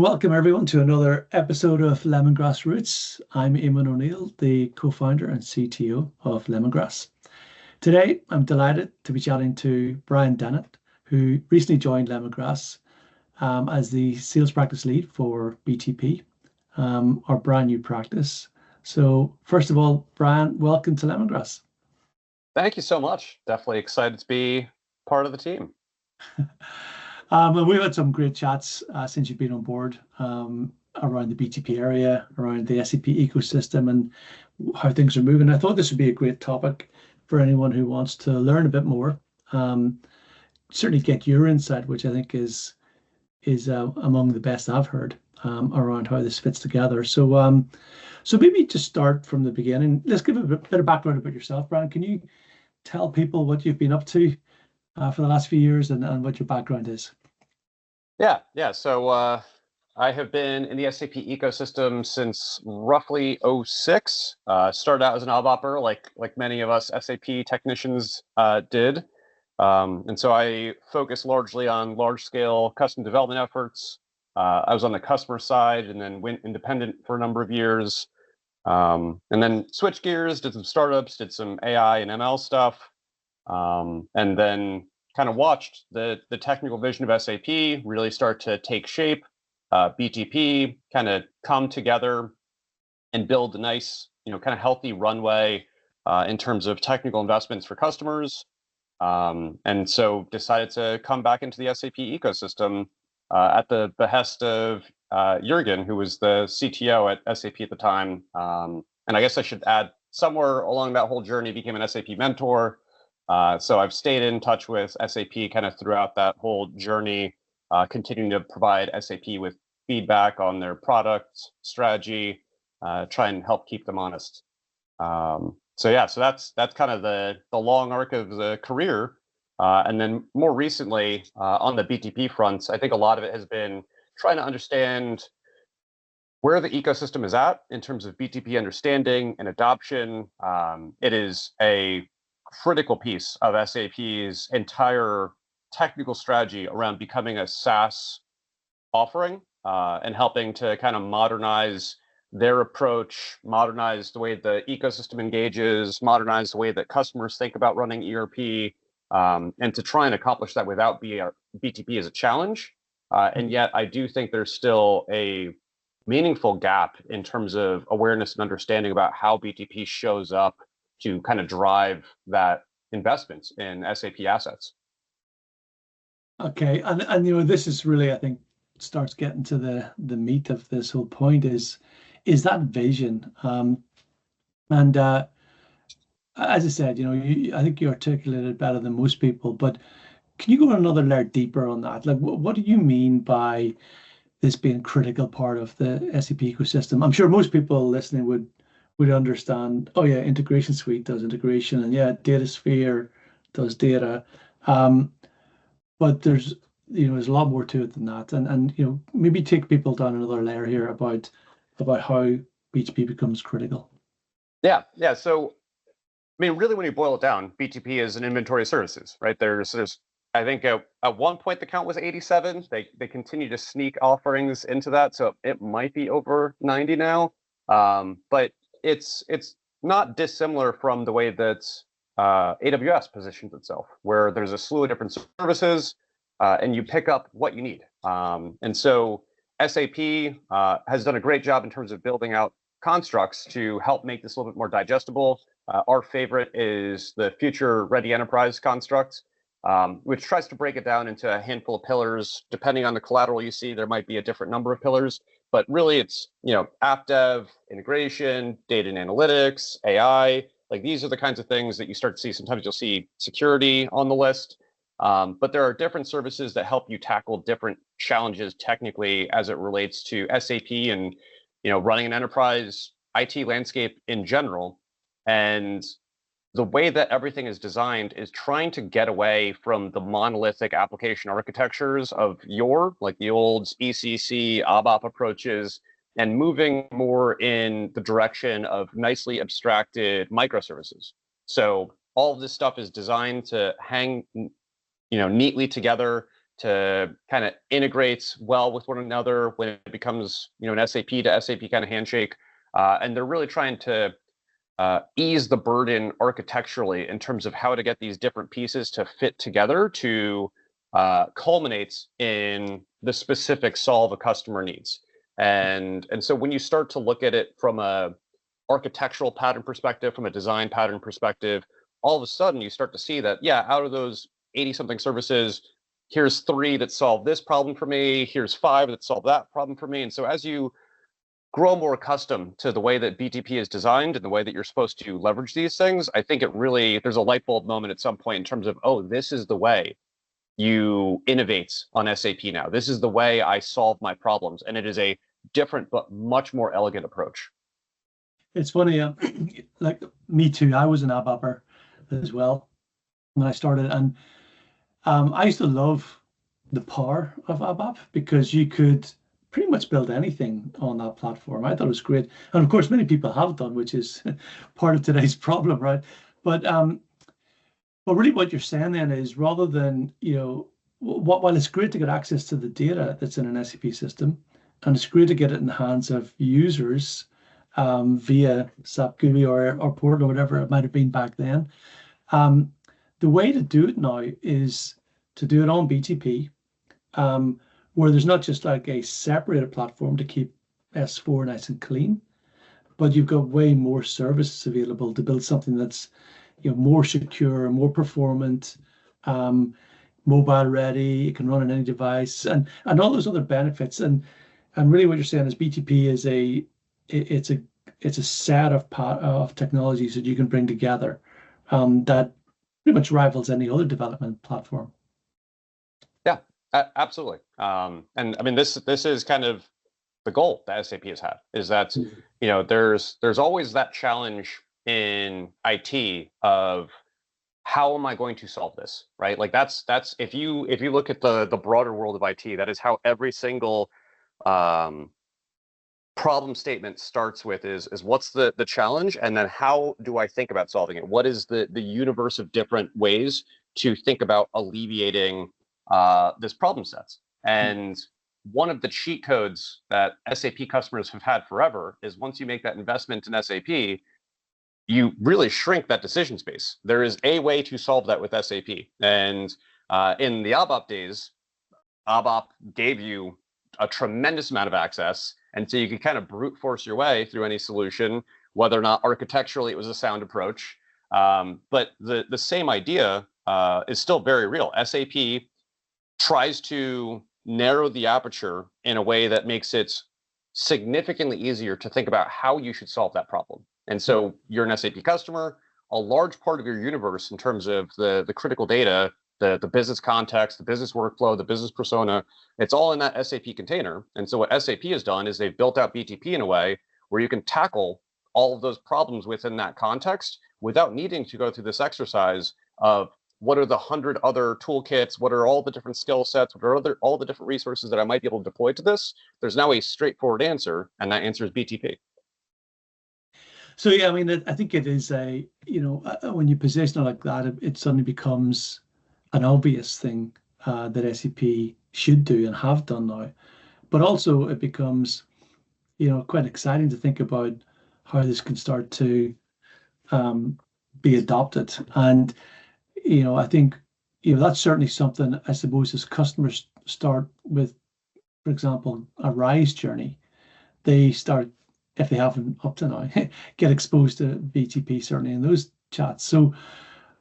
welcome everyone to another episode of Lemongrass Roots. I'm Eamonn O'Neill, the co-founder and CTO of Lemongrass. Today, I'm delighted to be chatting to Brian Dennett, who recently joined Lemongrass as the sales practice lead for BTP, our brand new practice. So first of all, Brian, welcome to Lemongrass. Thank you so much. Definitely excited to be part of the team. And we've had some great chats since you've been on board around the BTP area, around the SAP ecosystem and how things are moving. I thought this would be a great topic for anyone who wants to learn a bit more. Certainly get your insight, which I think is among the best I've heard around how this fits together. So maybe just start from the beginning. Let's give a bit of background about yourself, Brian. Can you tell people what you've been up to for the last few years and what your background is? Yeah. So I have been in the SAP ecosystem since roughly 2006. Started out as an ABAPer, like many of us SAP technicians did. And so I focused largely on large-scale custom development efforts. I was on the customer side and then went independent for a number of years. And then switched gears, did some startups, did some AI and ML stuff. And then kind of watched the technical vision of SAP really start to take shape, BTP kind of come together and build a nice, kind of healthy runway in terms of technical investments for customers. And so decided to come back into the SAP ecosystem at the behest of Jürgen, who was the CTO at SAP at the time. And I guess I should add, somewhere along that whole journey, became an SAP mentor. So I've stayed in touch with SAP kind of throughout that whole journey, continuing to provide SAP with feedback on their product strategy, try and help keep them honest. So that's kind of the long arc of the career. And then more recently on the BTP front, I think a lot of it has been trying to understand where the ecosystem is at in terms of BTP understanding and adoption. It is a critical piece of SAP's entire technical strategy around becoming a SaaS offering and helping to kind of modernize their approach, modernize the way the ecosystem engages, modernize the way that customers think about running ERP, and to try and accomplish that without BTP is a challenge. And yet I do think there's still a meaningful gap in terms of awareness and understanding about how BTP shows up to kind of drive that investment in SAP assets. Okay, and this is really, I think, starts getting to the meat of this whole point is that vision. And as I said, I think you articulated it better than most people, but can you go another layer deeper on that? Like, what do you mean by this being a critical part of the SAP ecosystem? I'm sure most people listening would understand, oh yeah, integration suite does integration, and yeah, DataSphere does data. But there's a lot more to it than that. And maybe take people down another layer here about how BTP becomes critical. Yeah. So I mean, really, when you boil it down, BTP is an inventory of services, right? There's I think at one point the count was 87. They continue to sneak offerings into that, so it might be over 90 now. But it's not dissimilar from the way that AWS positions itself, where there's a slew of different services and you pick up what you need. And so SAP has done a great job in terms of building out constructs to help make this a little bit more digestible. Our favorite is the Future Ready Enterprise construct, which tries to break it down into a handful of pillars. Depending on the collateral you see, there might be a different number of pillars. But really, it's app dev, integration, data and analytics, AI. Like these are the kinds of things that you start to see. Sometimes you'll see security on the list, but there are different services that help you tackle different challenges technically as it relates to SAP and running an enterprise IT landscape in general. And the way that everything is designed is trying to get away from the monolithic application architectures of like the old ECC, ABAP approaches, and moving more in the direction of nicely abstracted microservices. So all of this stuff is designed to hang, neatly together to kind of integrate well with one another when it becomes, an SAP to SAP kind of handshake. And they're really trying to ease the burden architecturally in terms of how to get these different pieces to fit together to culminate in the specific solve a customer needs. And so when you start to look at it from a architectural pattern perspective, from a design pattern perspective, all of a sudden you start to see that, out of those 80 something services, here's 3 that solve this problem for me, here's 5 that solve that problem for me. And so as you grow more accustomed to the way that BTP is designed and the way that you're supposed to leverage these things, I think there's a light bulb moment at some point in terms of, oh, this is the way you innovate on SAP now. This is the way I solve my problems. And it is a different but much more elegant approach. It's funny, like me too, I was an ABAPer as well when I started. And I used to love the power of ABAP because you could pretty much build anything on that platform. I thought it was great. And of course, many people have done, which is part of today's problem, right? But really what you're saying then is rather than, while it's great to get access to the data that's in an SAP system, and it's great to get it in the hands of users via SAP GUI or portal or whatever it might have been back then, the way to do it now is to do it on BTP, where there's not just like a separated platform to keep S4 nice and clean, but you've got way more services available to build something that's more secure, more performant, mobile ready. It can run on any device, and all those other benefits. And really, what you're saying is BTP is it's a set of technologies that you can bring together that pretty much rivals any other development platform. Yeah, absolutely. And I mean, this is kind of the goal that SAP has had, is that there's always that challenge in IT of how am I going to solve this, right? Like that's if you look at the broader world of IT, that is how every single problem statement starts with is what's the challenge, and then how do I think about solving it? What is the universe of different ways to think about alleviating this problem sets? And one of the cheat codes that SAP customers have had forever is once you make that investment in SAP, you really shrink that decision space. There is a way to solve that with SAP. And in the ABAP days, ABAP gave you a tremendous amount of access. And so you could kind of brute force your way through any solution, whether or not architecturally it was a sound approach. But the same idea is still very real. SAP tries to narrow the aperture in a way that makes it significantly easier to think about how you should solve that problem. And so you're an SAP customer, a large part of your universe in terms of the critical data, the business context, the business workflow, the business persona, it's all in that SAP container. And so what SAP has done is they've built out BTP in a way where you can tackle all of those problems within that context without needing to go through this exercise of what are the 100 other toolkits, what are all the different skill sets, what are all the different resources that I might be able to deploy to this. There's now a straightforward answer, and that answer is BTP. So yeah, I mean, I think it is when you position it like that, it suddenly becomes an obvious thing that SAP should do and have done now. But also it becomes, quite exciting to think about how this can start to be adopted. And, I think, that's certainly something, I suppose, as customers start with, for example, a RISE journey, they start, if they haven't up to now, get exposed to BTP, certainly in those chats. So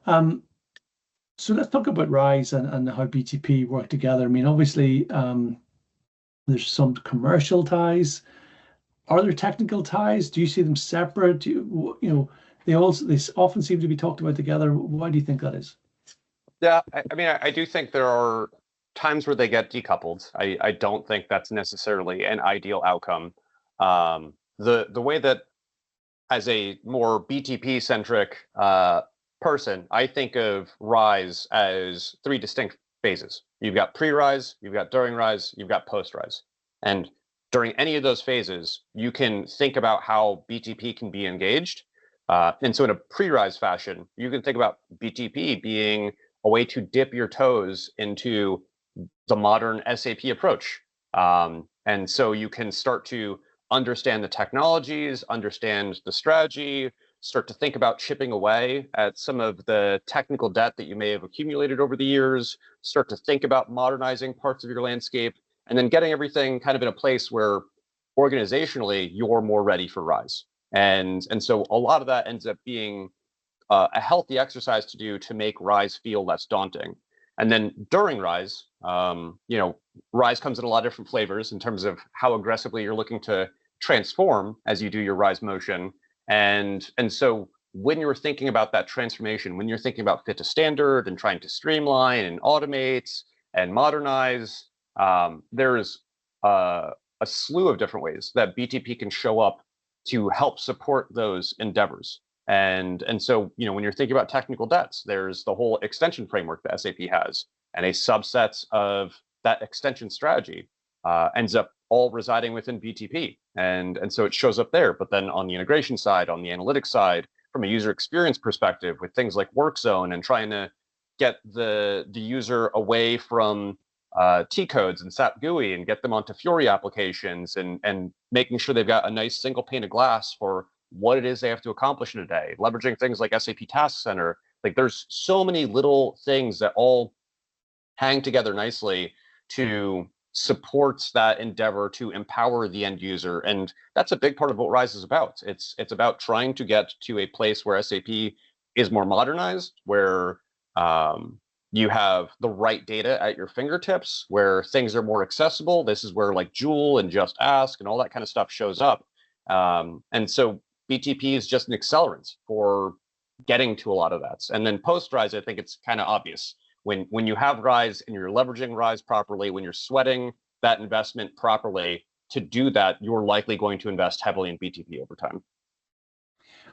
let's talk about RISE and how BTP work together. I mean, obviously, there's some commercial ties. Are there technical ties? Do you see them separate? They often seem to be talked about together. Why do you think that is? Yeah, I mean, I do think there are times where they get decoupled. I don't think that's necessarily an ideal outcome. The way that, as a more BTP centric person, I think of RISE as 3 distinct phases. You've got pre-RISE, you've got during RISE, you've got post-RISE. And during any of those phases, you can think about how BTP can be engaged. And so in a pre-RISE fashion, you can think about BTP being a way to dip your toes into the modern SAP approach. And so you can start to understand the technologies, understand the strategy, start to think about chipping away at some of the technical debt that you may have accumulated over the years, start to think about modernizing parts of your landscape, and then getting everything kind of in a place where organizationally you're more ready for RISE. And so a lot of that ends up being a healthy exercise to do to make RISE feel less daunting. And then during RISE, RISE comes in a lot of different flavors in terms of how aggressively you're looking to transform as you do your RISE motion. And so when you're thinking about that transformation, when you're thinking about fit to standard and trying to streamline and automate and modernize, there's a slew of different ways that BTP can show up to help support those endeavors. And so, when you're thinking about technical debts, there's the whole extension framework that SAP has, and a subset of that extension strategy ends up all residing within BTP. And so it shows up there. But then on the integration side, on the analytics side, from a user experience perspective, with things like work zone and trying to get the user away from T codes and SAP GUI and get them onto Fiori applications and making sure they've got a nice single pane of glass for what it is they have to accomplish in a day, leveraging things like SAP Task Center. Like there's so many little things that all hang together nicely to support that endeavor to empower the end user. And that's a big part of what RISE is about. It's about trying to get to a place where SAP is more modernized, where you have the right data at your fingertips, where things are more accessible. This is where like Joule and Just Ask and all that kind of stuff shows up. And so BTP is just an accelerant for getting to a lot of that. And then post-RISE, I think it's kind of obvious. When you have RISE and you're leveraging RISE properly, when you're sweating that investment properly, to do that, you're likely going to invest heavily in BTP over time.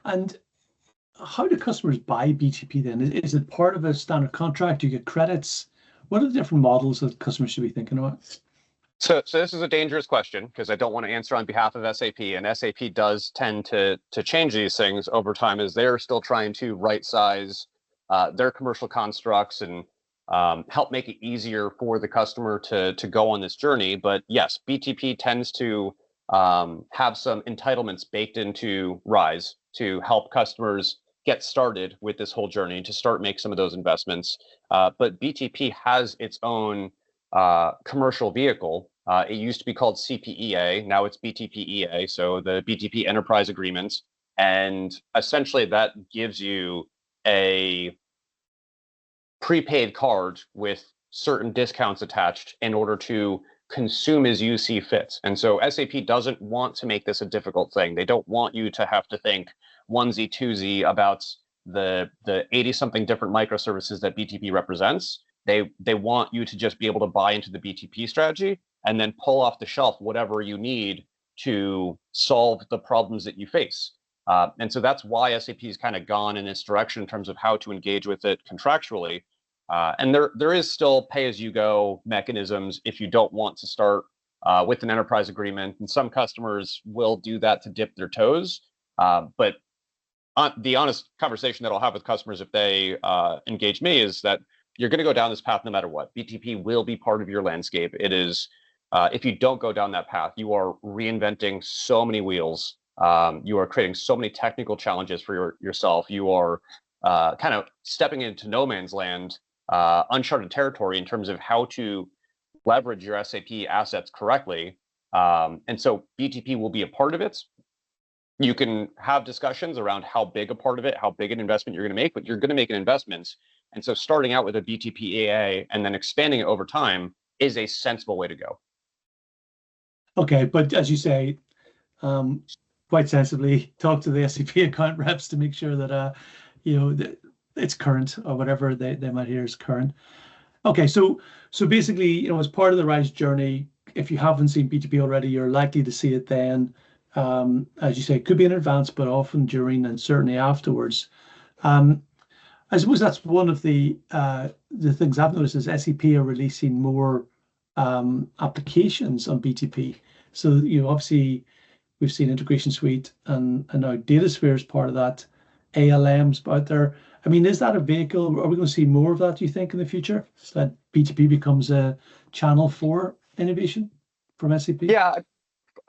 And how do customers buy BTP then? Is it part of a standard contract? Do you get credits? What are the different models that customers should be thinking about? So this is a dangerous question because I don't want to answer on behalf of SAP, and SAP does tend to change these things over time as they're still trying to right size their commercial constructs and help make it easier for the customer to go on this journey. But yes, BTP tends to have some entitlements baked into RISE to help customers get started with this whole journey, to start make some of those investments. But BTP has its own commercial vehicle. It used to be called CPEA. Now it's BTPEA, so the BTP Enterprise Agreement. And essentially that gives you a prepaid card with certain discounts attached in order to consume as you see fit. And so SAP doesn't want to make this a difficult thing. They don't want you to have to think onesie twosie about the 80-something different microservices that BTP represents. They want you to just be able to buy into the BTP strategy and then pull off the shelf whatever you need to solve the problems that you face. And so that's why SAP has kind of gone in this direction in terms of how to engage with it contractually. And there is still pay-as-you-go mechanisms if you don't want to start with an enterprise agreement. And some customers will do that to dip their toes. But the honest conversation that I'll have with customers if they engage me is that you're going to go down this path no matter what. BTP will be part of your landscape. It is, if you don't go down that path, you are reinventing so many wheels. You are creating so many technical challenges for yourself. You are kind of stepping into no man's land, uncharted territory in terms of how to leverage your SAP assets correctly. And so BTP will be a part of it. You can have discussions around how big a part of it, how big an investment you're going to make, but you're going to make an investment. And so starting out with a BTP AA and then expanding it over time is a sensible way to go. Okay, but as you say, quite sensibly, talk to the SAP account reps to make sure that it's current, or whatever they might hear is current. Okay, so basically, as part of the RISE journey, if you haven't seen BTP already, you're likely to see it then. As you say, it could be in advance, but often during and certainly afterwards. I suppose that's one of the things I've noticed is SAP are releasing more applications on BTP. So obviously we've seen Integration Suite and now DataSphere is part of that. ALM's out there. I mean, is that a vehicle? Are we going to see more of that, do you think, in the future? So that BTP becomes a channel for innovation from SAP? Yeah,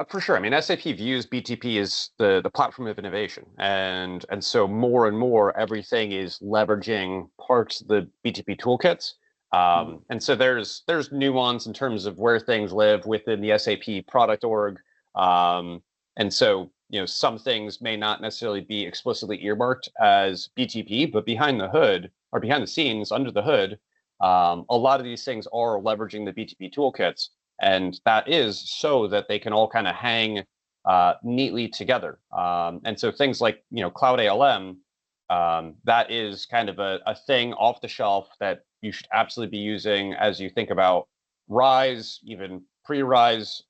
for sure. I mean, SAP views BTP as the platform of innovation, and so more and more everything is leveraging parts of the BTP toolkits. And so there's nuance in terms of where things live within the SAP product org. And so some things may not necessarily be explicitly earmarked as BTP, but behind the hood or behind the scenes, under the hood, a lot of these things are leveraging the BTP toolkits. And that is so that they can all kind of hang neatly together. And so things like, Cloud ALM, that is kind of a thing off the shelf that you should absolutely be using as you think about RISE, even pre-RISE.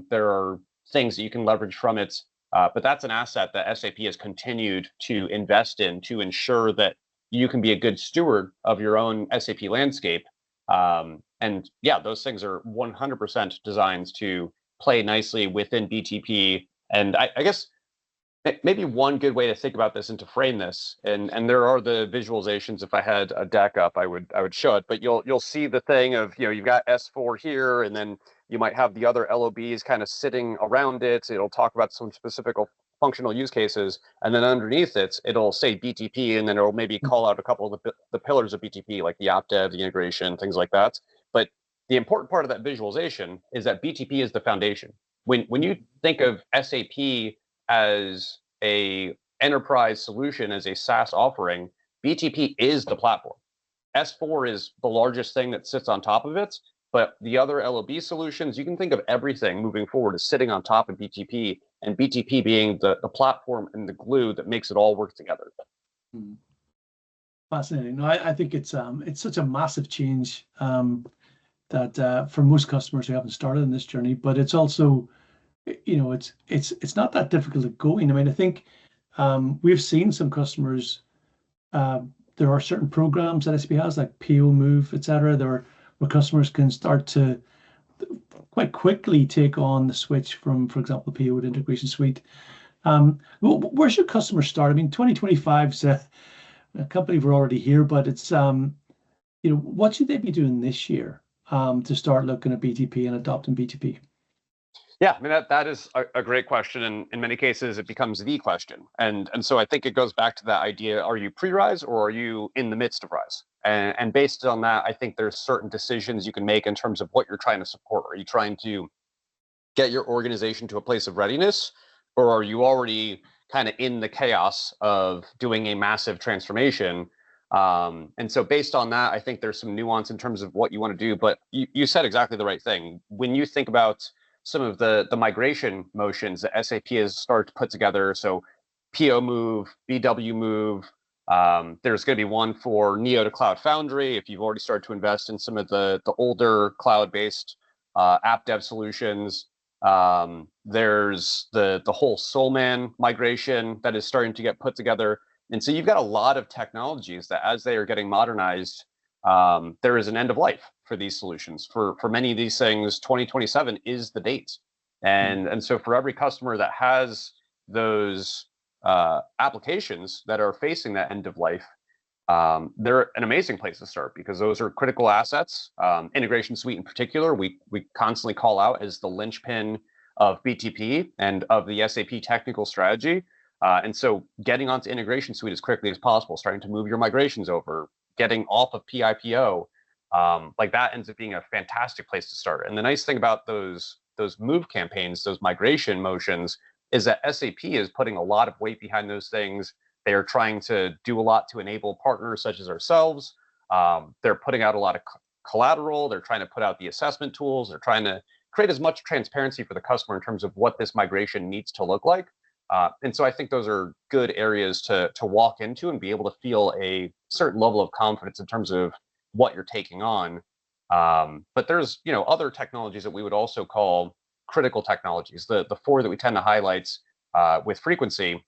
There are things that you can leverage from it. But that's an asset that SAP has continued to invest in to ensure that you can be a good steward of your own SAP landscape. And yeah, those things are 100% designed to play nicely within BTP. And I guess maybe one good way to think about this and to frame this, and there are the visualizations. If I had a deck up, I would show it. But you'll see the thing of you've got S4 here, and then you might have the other LOBs kind of sitting around it. It'll talk about some specific functional use cases, and then underneath it, it'll say BTP, and then it'll maybe call out a couple of the pillars of BTP, like the app dev, the integration, things like that. But the important part of that visualization is that BTP is the foundation. When you think of SAP as a enterprise solution, as a SaaS offering, BTP is the platform. S4 is the largest thing that sits on top of it, but the other LOB solutions, you can think of everything moving forward as sitting on top of BTP, and BTP being the platform and the glue that makes it all work together. Fascinating. No, I think it's such a massive change that for most customers who haven't started in this journey, but it's also, it's not that difficult at going. I mean, I think we've seen some customers. There are certain programs that SAP has, like PO Move, etc., where customers can start to quite quickly take on the switch from, for example, PO to Integration Suite. Where should customers start? I mean, 2025 is a company we're already here, but it's what should they be doing this year to start looking at BTP and adopting BTP? Yeah, I mean, that is a great question, and in many cases it becomes the question. And so I think it goes back to that idea: are you pre-RISE or are you in the midst of RISE? And based on that, I think there's certain decisions you can make in terms of what you're trying to support. Are you trying to get your organization to a place of readiness, or are you already kind of in the chaos of doing a massive transformation? And so based on that, I think there's some nuance in terms of what you want to do. But you said exactly the right thing. When you think about some of the migration motions that SAP has started to put together, so PO Move, BW Move, there's going to be one for Neo to Cloud Foundry if you've already started to invest in some of the older cloud-based app dev solutions. There's the whole Soulman migration that is starting to get put together. And so you've got a lot of technologies that, as they are getting modernized, there is an end of life for these solutions. For many of these things, 2027 is the date. And so for every customer that has those applications that are facing that end of life, they're an amazing place to start, because those are critical assets. Integration Suite in particular, we constantly call out as the linchpin of BTP and of the SAP technical strategy. And so getting onto Integration Suite as quickly as possible, starting to move your migrations over, getting off of PIPO, like that ends up being a fantastic place to start. And the nice thing about those move campaigns, those migration motions, is that SAP is putting a lot of weight behind those things. They are trying to do a lot to enable partners such as ourselves. They're putting out a lot of collateral. They're trying to put out the assessment tools. They're trying to create as much transparency for the customer in terms of what this migration needs to look like. And so I think those are good areas to walk into and be able to feel a certain level of confidence in terms of what you're taking on. But there's other technologies that we would also call critical technologies. The four that we tend to highlight with frequency.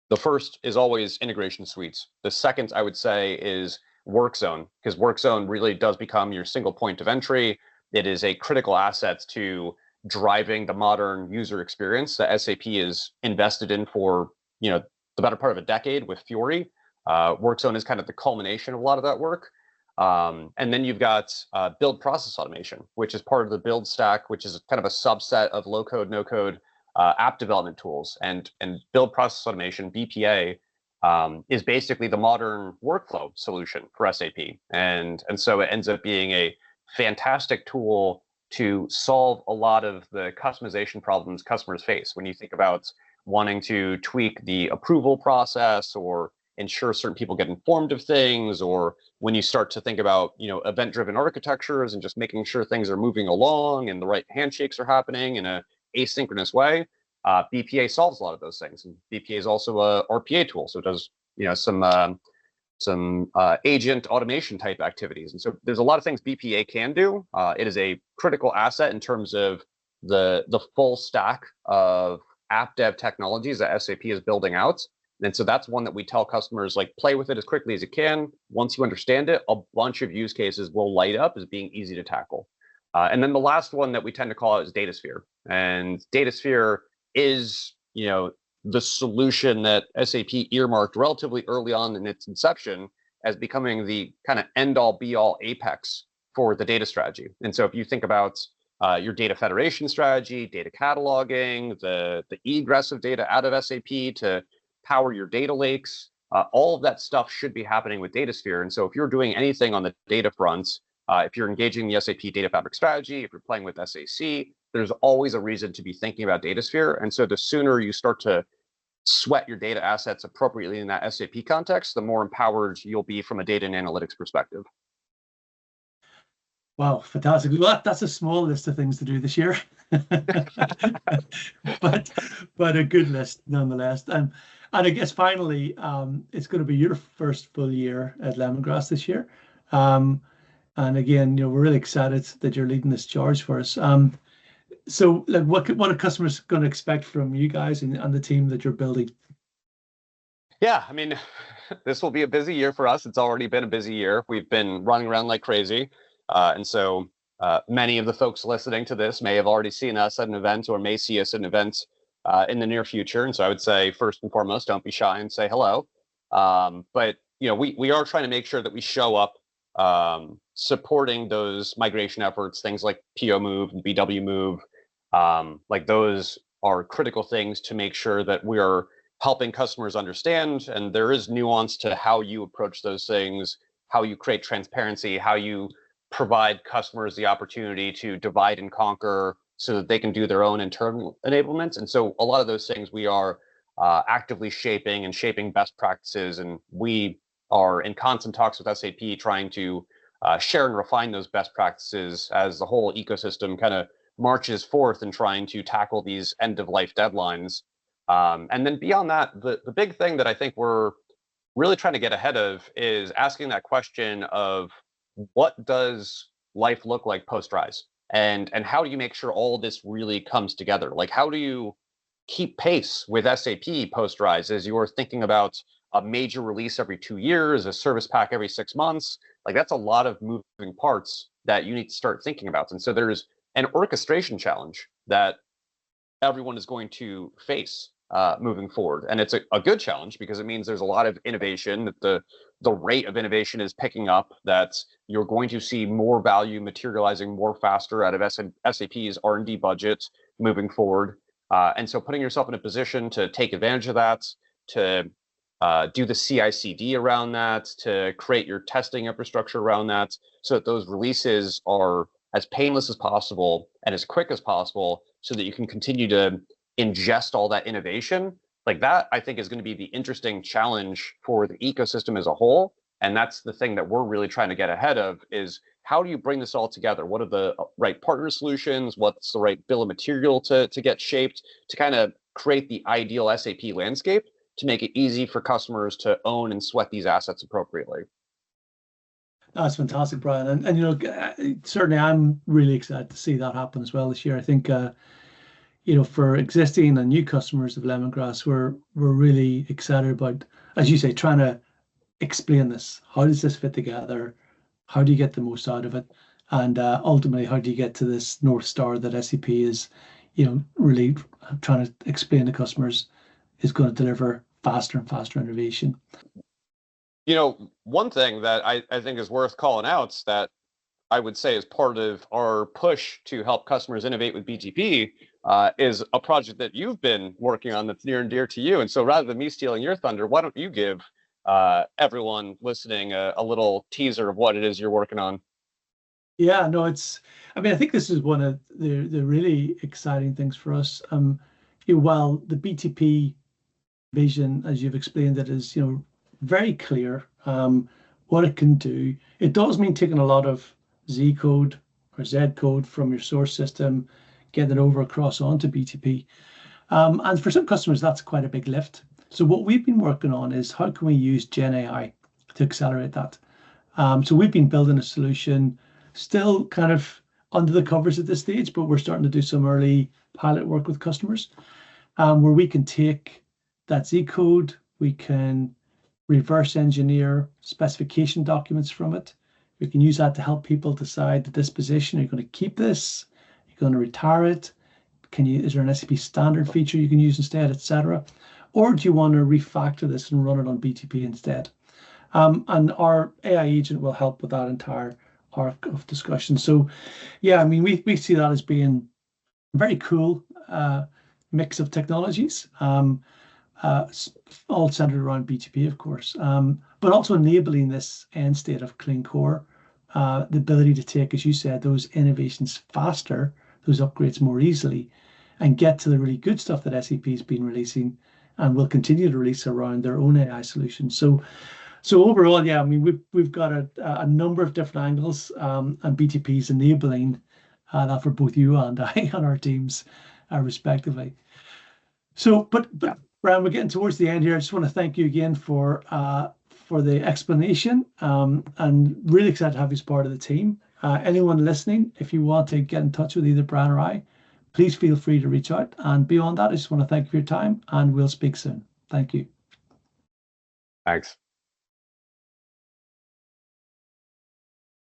The first is always Integration Suites. The second, I would say, is WorkZone, because WorkZone really does become your single point of entry. It is a critical asset to driving the modern user experience that SAP is invested in for the better part of a decade with Fiori. WorkZone is kind of the culmination of a lot of that work. And then you've got build process automation, which is part of the build stack, which is kind of a subset of low code, no code app development tools. And build process automation, BPA, is basically the modern workflow solution for SAP. And so it ends up being a fantastic tool to solve a lot of the customization problems customers face when you think about wanting to tweak the approval process or ensure certain people get informed of things, or when you start to think about, event-driven architectures and just making sure things are moving along and the right handshakes are happening in a asynchronous way. BPA solves a lot of those things, and BPA is also a RPA tool, so it does some agent automation type activities. And so there's a lot of things BPA can do. It is a critical asset in terms of the full stack of app dev technologies that SAP is building out. And so that's one that we tell customers, like, play with it as quickly as you can. Once you understand it, a bunch of use cases will light up as being easy to tackle. And then the last one that we tend to call out is DataSphere. And DataSphere is, the solution that SAP earmarked relatively early on in its inception as becoming the kind of end-all be-all apex for the data strategy. And so if you think about your data federation strategy, data cataloging, the egress of data out of SAP to power your data lakes, all of that stuff should be happening with DataSphere. And so if you're doing anything on the data front, if you're engaging the SAP Data Fabric strategy, if you're playing with SAC, there's always a reason to be thinking about DataSphere. And so the sooner you start to sweat your data assets appropriately in that SAP context, the more empowered you'll be from a data and analytics perspective. Wow, fantastic. Well, that's a small list of things to do this year, but a good list nonetheless. And I guess finally, it's going to be your first full year at Lemongrass this year. And again, we're really excited that you're leading this charge for us. So, like, what are customers going to expect from you guys and the team that you're building? Yeah, I mean, this will be a busy year for us. It's already been a busy year. We've been running around like crazy. And so many of the folks listening to this may have already seen us at an event or may see us at an event in the near future. And so I would say, first and foremost, don't be shy and say hello. But, we are trying to make sure that we show up supporting those migration efforts, things like PO Move and BW Move. Like, those are critical things to make sure that we are helping customers understand. And there is nuance to how you approach those things, how you create transparency, how you provide customers the opportunity to divide and conquer so that they can do their own internal enablement. And so a lot of those things we are actively shaping best practices. And we are in constant talks with SAP trying to share and refine those best practices as the whole ecosystem kind of marches forth and trying to tackle these end-of-life deadlines. And then beyond that, the big thing that I think we're really trying to get ahead of is asking that question of, what does life look like post-rise? And how do you make sure all this really comes together? Like, how do you keep pace with SAP post-rise as you're thinking about a major release every 2 years, a service pack every 6 months? Like, that's a lot of moving parts that you need to start thinking about. And so there's an orchestration challenge that everyone is going to face moving forward. And it's a good challenge because it means there's a lot of innovation, that the rate of innovation is picking up, that you're going to see more value materializing more faster out of SAP's R&D budget moving forward. And so putting yourself in a position to take advantage of that, to do the CI/CD around that, to create your testing infrastructure around that, so that those releases are as painless as possible and as quick as possible, so that you can continue to ingest all that innovation. Like, that, I think, is going to be the interesting challenge for the ecosystem as a whole. And that's the thing that we're really trying to get ahead of, is how do you bring this all together? What are the right partner solutions? What's the right bill of material to get shaped to kind of create the ideal SAP landscape to make it easy for customers to own and sweat these assets appropriately? That's fantastic, Brian. And certainly I'm really excited to see that happen as well this year. I think for existing and new customers of Lemongrass, we're really excited about, as you say, trying to explain this. How does this fit together? How do you get the most out of it? And ultimately, how do you get to this North Star that SAP is, really trying to explain to customers is going to deliver faster and faster innovation? One thing that I think is worth calling out is that I would say is part of our push to help customers innovate with BTP is a project that you've been working on that's near and dear to you. And so rather than me stealing your thunder, why don't you give everyone listening a little teaser of what it is you're working on? Yeah, no, I mean, I think this is one of the really exciting things for us. While the BTP vision, as you've explained it, is, very clear, what it can do. It does mean taking a lot of Z code or Z code from your source system, getting it over across onto BTP. And for some customers, that's quite a big lift. So what we've been working on is how can we use Gen AI to accelerate that? So we've been building a solution, still kind of under the covers at this stage, but we're starting to do some early pilot work with customers, where we can take that Z code, we can reverse engineer specification documents from it. We can use that to help people decide the disposition. Are you going to keep this? Are you going to retire it? Is there an SAP standard feature you can use instead, etc.? Or do you want to refactor this and run it on BTP instead? And our AI agent will help with that entire arc of discussion. So, yeah, I mean, we see that as being a very cool mix of technologies, all centered around BTP, of course, but also enabling this end state of clean core, the ability to take, as you said, those innovations faster, those upgrades more easily, and get to the really good stuff that SAP has been releasing and will continue to release around their own AI solutions. So overall, yeah, I mean, we've got a number of different angles, and BTP is enabling that for both you and I and our teams, respectively. So, but Yeah. Brian, we're getting towards the end here. I just want to thank you again for the explanation, and really excited to have you as part of the team. Anyone listening, if you want to get in touch with either Brian or I, please feel free to reach out. And beyond that, I just want to thank you for your time, and we'll speak soon. Thank you. Thanks.